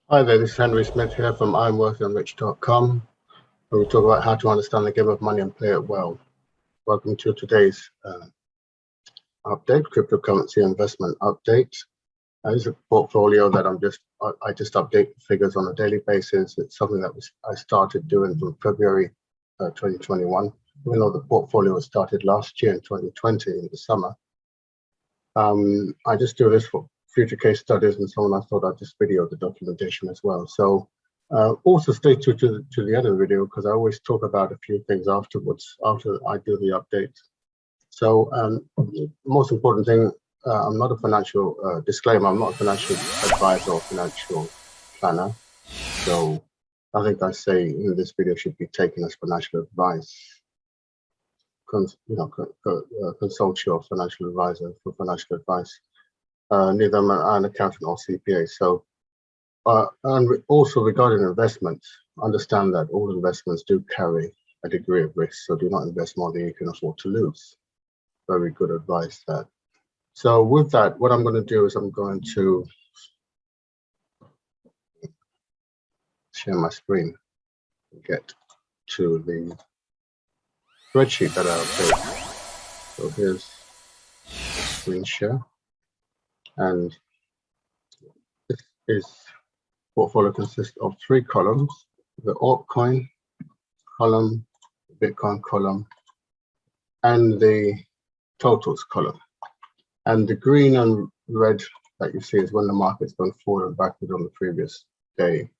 Hi there, this is Henry Smith here from IamWealthyandRich.com, where we talk about how to understand the game of money and play it well. Welcome to today's update, cryptocurrency investment update. This is a portfolio that I just update figures on a daily basis. It's something that I started doing from February 2021, even though the portfolio was started last year in 2020 in the summer. I just do this for future case studies and so on. I thought I'd just video the documentation as well. So also stay tuned to the end of the video, because I always talk about a few things afterwards, after I do the update. So most important thing, I'm not a financial disclaimer, I'm not a financial advisor or financial planner. So nothing I say in this video should be taken as financial advice. Consult your financial advisor for financial advice. Neither am I an accountant or CPA. So, and also regarding investments, understand that all investments do carry a degree of risk. So do not invest more than you can afford to lose. Very good advice there. So with that, what I'm going to do is I'm going to share my screen and get to the spreadsheet that I updated. So here's screen share. And this portfolio consists of 3 columns: the altcoin column, Bitcoin column, and the totals column. And the green and red that you see is when the market's gone forward and backward on the previous day.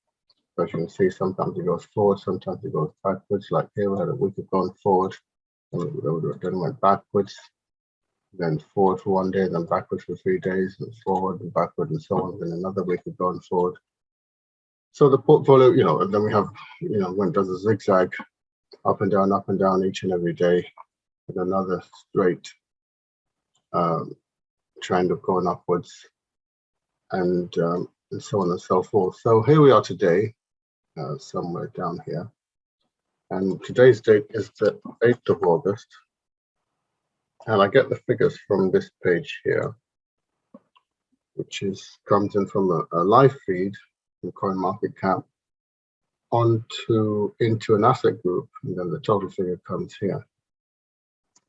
So as you can see, sometimes it goes forward, sometimes it goes backwards. Like here, we had a week of going forward, and then went backwards, then forward for 1 day, then backwards for 3 days, and forward and backward and so on. Then another week of going forward. So the portfolio, and then we have, when it does a zigzag, up and down each and every day, and another straight trend of going upwards, and so on and so forth. So here we are today, somewhere down here, and today's date is the 8th of August, and I get the figures from this page here, which comes in from a live feed from CoinMarketCap into an asset group, and then the total figure comes here.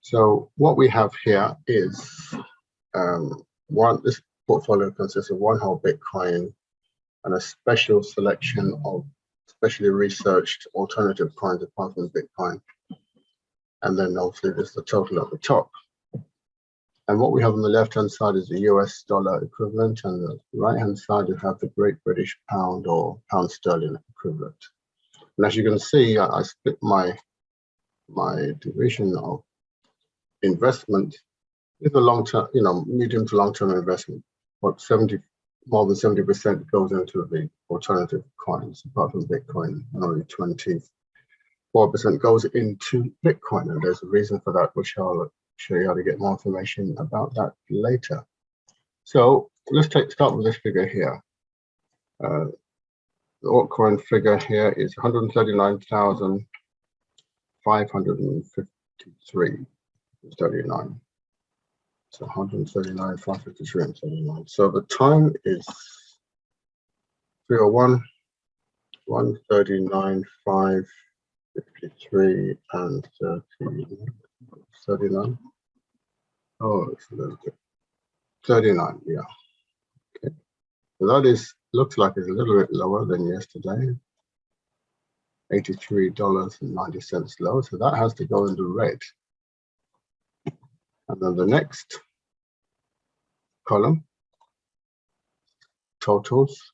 So what we have here is this portfolio consists of 1 whole Bitcoin and a special selection of specially researched alternative coins apart from Bitcoin. And then obviously there's the total at the top. And what we have on the left-hand side is the US dollar equivalent, and the right-hand side you have the Great British Pound or Pound Sterling equivalent. And as you can see, I split my division of investment with a long-term, medium to long-term investment. What more than 70% goes into the alternative coins, apart from Bitcoin, and only 24% goes into Bitcoin. And there's a reason for that, which I'll show you how to get more information about that later. So let's start with this figure here. The altcoin figure here is 139,553.39. So 139,553.39. So the time is 3:01, 139,553 and 39. Oh, it's a little bit. 39, yeah. Okay. So that looks like it's a little bit lower than yesterday. $83.90 low. So that has to go into red. And then the next column, totals,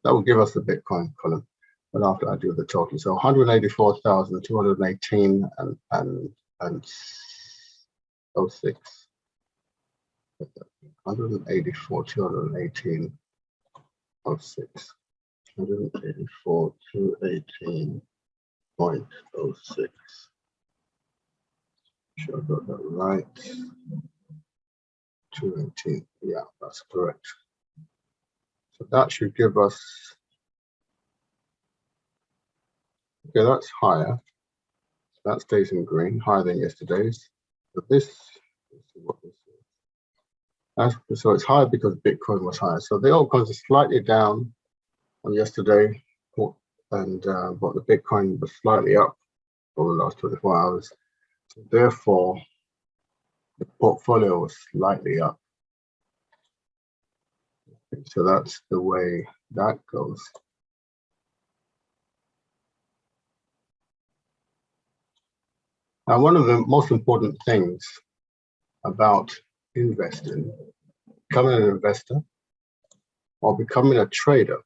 that will give us the Bitcoin column. But after I do the total, so 184,218 and 06. 184,218 06. 184,218.06. Sure I got that right. 218. Yeah, that's correct. So that should give us. Okay, that's higher. So that stays in green, higher than yesterday's. But this, let's see what this is. So it's higher because Bitcoin was higher. So the altcoins are slightly down And yesterday, bought the Bitcoin was slightly up over the last 24 hours. So therefore, the portfolio was slightly up. So that's the way that goes. Now, one of the most important things about investing, becoming an investor or becoming a trader,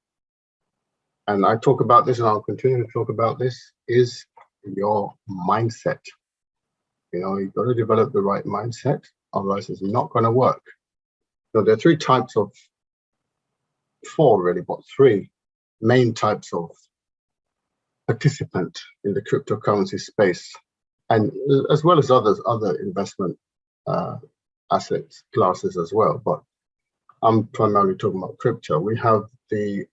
and I talk about this and I'll continue to talk about this, is your mindset. You know, you've got to develop the right mindset, otherwise it's not going to work. So there are four really, but three main types of participant in the cryptocurrency space, and as well as other investment assets classes as well. But I'm primarily talking about crypto. We have the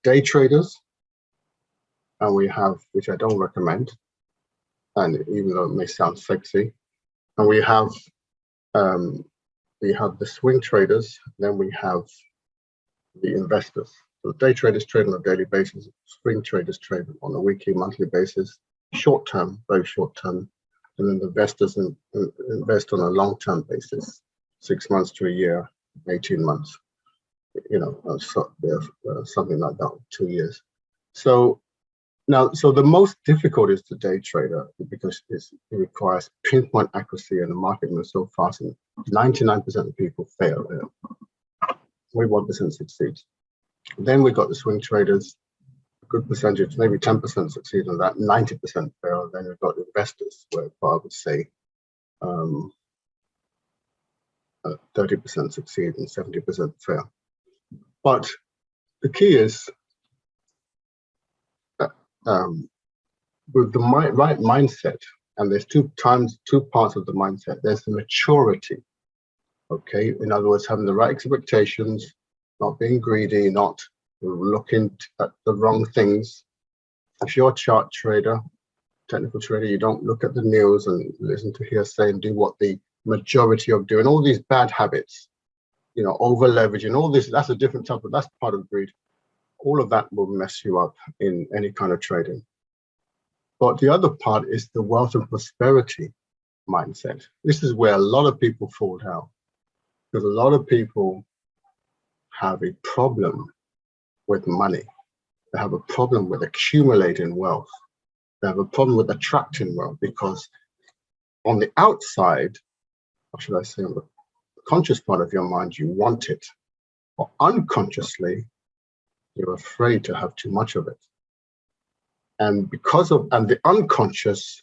day traders, and we have, which I don't recommend, and even though it may sound sexy, and we have the swing traders, then we have the investors. So day traders trade on a daily basis, swing traders trade on a weekly, monthly basis, short term, very short term, and then the investors invest on a long term basis, 6 months to a year, 18 months, you know, something like that, 2 years. So the most difficult is the day trader, because it requires pinpoint accuracy, and the market moves so fast, and 99% of people fail there. 1% succeeds. Then we've got the swing traders, a good percentage, maybe 10% succeed on that, 90% fail. Then we've got investors, where I would say 30% succeed and 70% fail. But the key is with the right mindset, and there's two parts of the mindset. There's the maturity, okay? In other words, having the right expectations, not being greedy, not looking at the wrong things. If you're a chart trader, technical trader, you don't look at the news and listen to hearsay and do what the majority of doing. All these bad habits, you know, over leveraging, all this, that's a different type of, that's part of greed. All of that will mess you up in any kind of trading. But the other part is the wealth and prosperity mindset. This is where a lot of people fall down, because a lot of people have a problem with money. They have a problem with accumulating wealth. They have a problem with attracting wealth, because on the outside, or should I say on the conscious part of your mind, you want it. But unconsciously, you're afraid to have too much of it. And the unconscious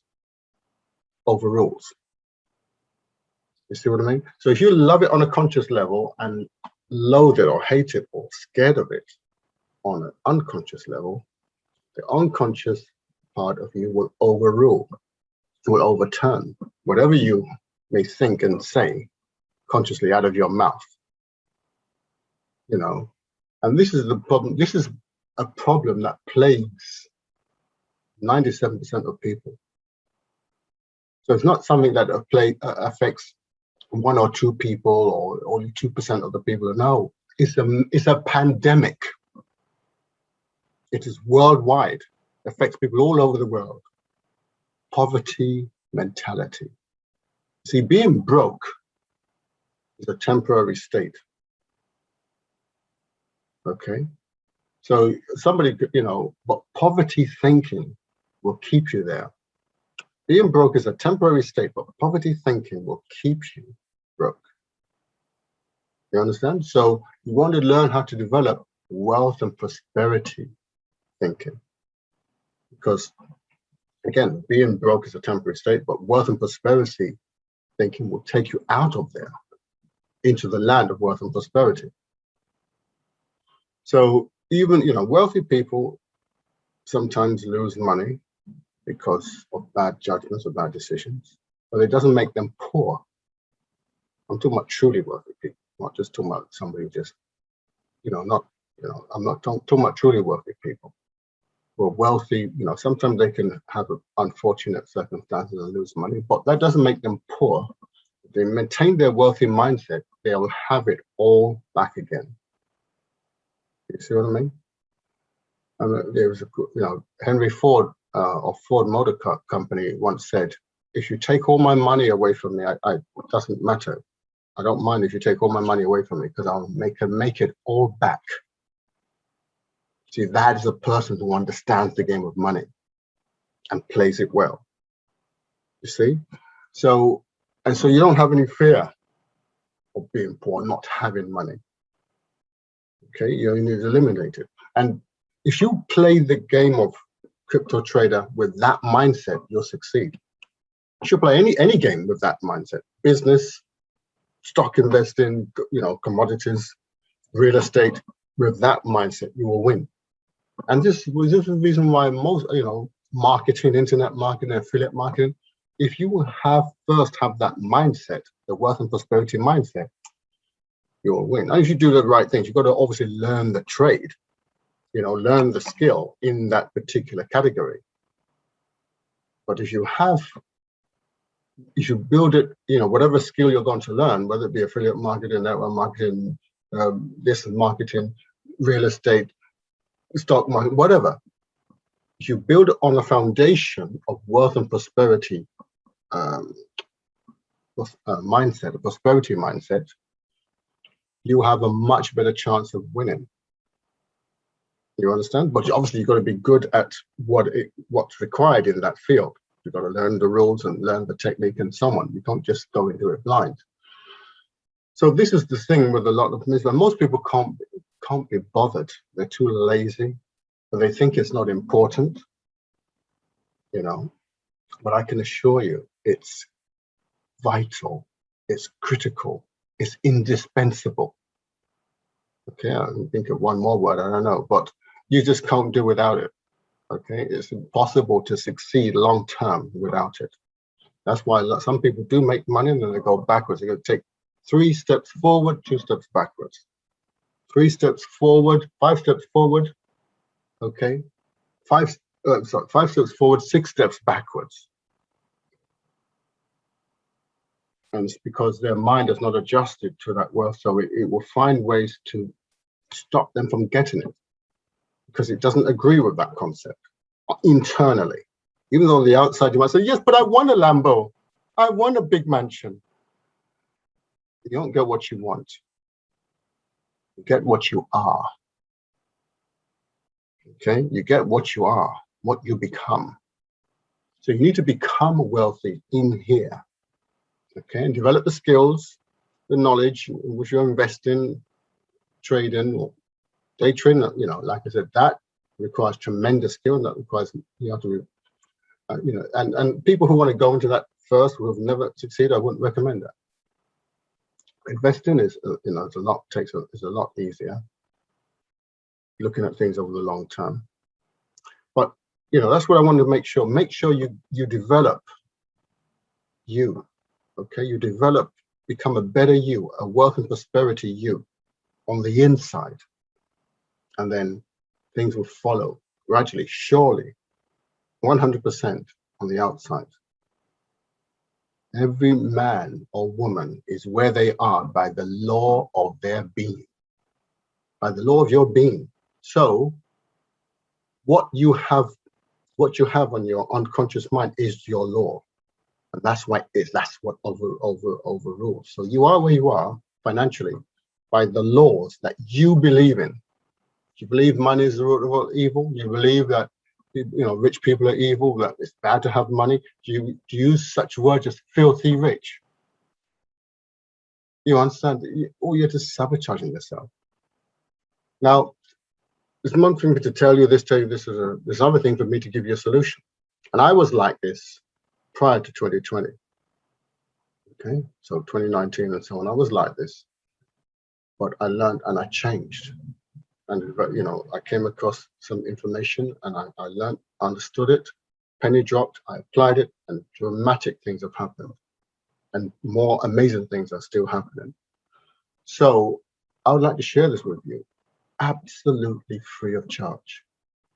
overrules. You see what I mean? So if you love it on a conscious level and loathe it or hate it or scared of it on an unconscious level, the unconscious part of you will overrule, will overturn whatever you may think and say consciously out of your mouth. You know, and this is the problem. This is a problem that plagues 97% of people. So it's not something that affects 1 or 2 people or only 2% of the people. No, it's a pandemic. It is worldwide, affects people all over the world. Poverty mentality. See, being broke is a temporary state. Okay, so somebody, you know, but poverty thinking will keep you there. Being broke is a temporary state, but poverty thinking will keep you broke. You understand? So you want to learn how to develop wealth and prosperity thinking, because again, being broke is a temporary state, but wealth and prosperity thinking will take you out of there into the land of wealth and prosperity. So even, you know, wealthy people sometimes lose money because of bad judgments or bad decisions, but it doesn't make them poor. I'm talking about truly wealthy people, not just talking about somebody who just, you know, not, you know, I'm not talking about truly wealthy people who are wealthy. You know, sometimes they can have unfortunate circumstances and lose money, but that doesn't make them poor. If they maintain their wealthy mindset, they'll have it all back again. You see what I mean? And there was Henry Ford of Ford Motor Company once said, if you take all my money away from me, it doesn't matter. I don't mind if you take all my money away from me, because I'll make it all back. See, that is a person who understands the game of money and plays it well. You see? So you don't have any fear of being poor, not having money. Okay, you need to eliminate it. And if you play the game of crypto trader with that mindset, you'll succeed. You should play any game with that mindset. Business, stock investing, commodities, real estate. With that mindset, you will win. And this is the reason why most, marketing, internet marketing, affiliate marketing, if you first have that mindset, the wealth and prosperity mindset, you'll win. And if you do the right things, you've got to obviously learn the trade, learn the skill in that particular category. But if you build it, whatever skill you're going to learn, whether it be affiliate marketing, network marketing, this marketing, real estate, stock market, whatever, if you build it on a foundation of wealth and prosperity mindset, a prosperity mindset, you have a much better chance of winning. You understand? But obviously, you've got to be good at what's required in that field. You've got to learn the rules and learn the technique and so on. You can't just go into it blind. So this is the thing with a lot of business. Most people can't be bothered. They're too lazy, but they think it's not important. But I can assure you, it's vital, it's critical, it's indispensable. Okay, I can think of one more word, I don't know, but you just can't do without it. Okay, it's impossible to succeed long term without it. That's why some people do make money and then they go backwards. They're going to take 3 steps forward, 2 steps backwards. 3 steps forward, 5 steps forward. Okay, 5 steps forward, 6 steps backwards. And it's because their mind has not adjusted to that wealth, so it will find ways to stop them from getting it, because it doesn't agree with that concept internally. Even though on the outside you might say, yes, but I want a Lambo, I want a big mansion. You don't get what you want. You get what you are. Okay, you get what you are, what you become. So you need to become wealthy in here. Okay, and develop the skills, the knowledge which you're investing, trading, or day trading. Like I said, that requires tremendous skill, and that requires you have to, and people who want to go into that first who have never succeeded, I wouldn't recommend that. Investing is, it's a lot easier. Looking at things over the long term, but that's what I wanted to make sure. Make sure you develop you. Okay, you become a better you, a wealth and prosperity you on the inside, and then things will follow gradually, surely, 100% on the outside. Every man or woman is where they are by the law of their being, by the law of your being. So what you have on your unconscious mind is your law. And that's what overrules. So you are where you are financially by the laws that you believe in. You believe money is the root of all evil. You believe that rich people are evil, that it's bad to have money. Do you use such words as filthy rich? You understand? You're just sabotaging yourself. Now, there's one thing to tell you this. There's another thing for me to give you a solution. And I was like this prior to 2020. Okay, so 2019 and so on, I was like this, but I learned and I changed. And I came across some information and I learned, understood it, penny dropped, I applied it, and dramatic things have happened, and more amazing things are still happening. So I would like to share this with you, absolutely free of charge,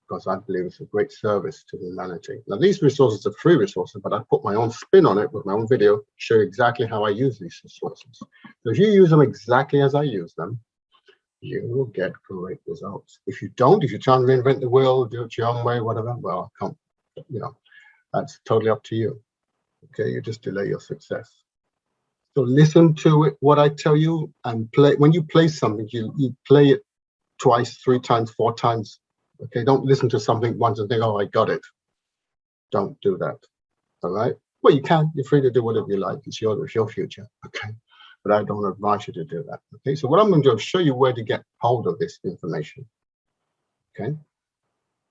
because I believe it's a great service to humanity. Now, these resources are free resources, but I put my own spin on it with my own video, show you exactly how I use these resources. So if you use them exactly as I use them, you will get great results. If you don't, if you try and reinvent the wheel, do it your own way, whatever, well, I can't, you know, that's totally up to you. Okay, you just delay your success. So listen to it, what I tell you, and play. When you play something, you play it twice, 3 times, 4 times. Okay, don't listen to something once and think, oh, I got it. Don't do that. All right. Well, you can. You're free to do whatever you like. It's your future. Okay. But I don't advise you to do that. Okay. So what I'm going to do is show you where to get hold of this information. Okay.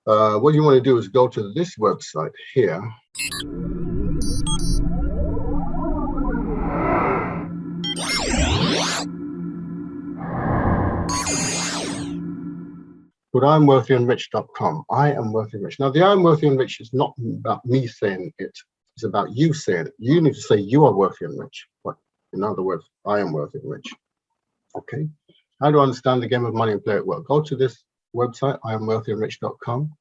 What you want to do is go to this website here. But IamWealthyandRich.com. I am wealthy and rich. Now, the I am wealthy and rich is not about me saying it. It's about you saying it. You need to say you are wealthy and rich. But in other words, I am wealthy and rich. Okay. How do I understand the game of money and play it well? Go to this website, IamWealthyandRich.com,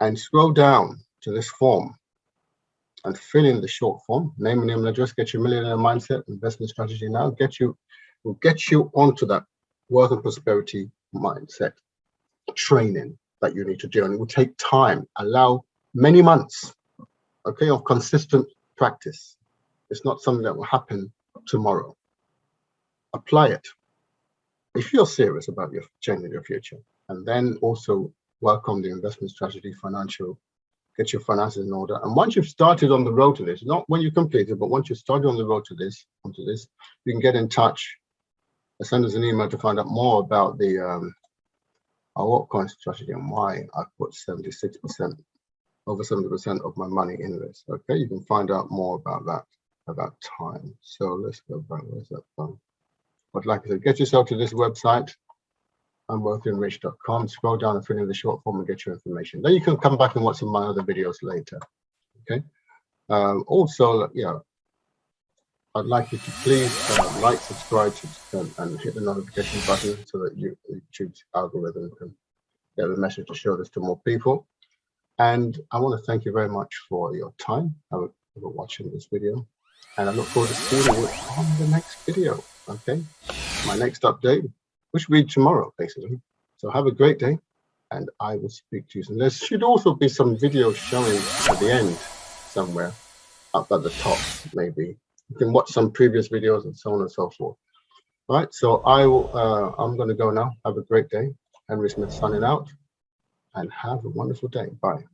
and scroll down to this form and fill in the short form. Name and email address. Get your millionaire mindset, investment strategy now. Will get you onto that wealth and prosperity mindset training that you need to do, and it will take time. Allow many months, okay, of consistent practice. It's not something that will happen tomorrow. Apply it if you're serious about your changing your future, and then also work on the investment strategy, get your finances in order. And once you've started on the road to this, not when you complete it, but once you've started on the road to this, you can get in touch. Send us an email to find out more about the our altcoin strategy and why I put 76%, over 70% of my money in this. Okay, you can find out more about that at that time. So let's go back. Where's that from? But like I said, get yourself to this website, IamWealthyandRich.com. Scroll down and fill in the short form and get your information. Then you can come back and watch some of my other videos later. Okay. Also, I'd like you to please like, subscribe, and hit the notification button so that YouTube's algorithm can get the message to show this to more people. And I want to thank you very much for your time for watching this video. And I look forward to seeing you on the next video. Okay, my next update, which will be tomorrow, basically. So have a great day, and I will speak to you soon. There should also be some videos showing at the end somewhere, up at the top, maybe. You can watch some previous videos and so on and so forth. All right, so I'm going to go now. Have a great day. Henry Smith signing out, and have a wonderful day. Bye.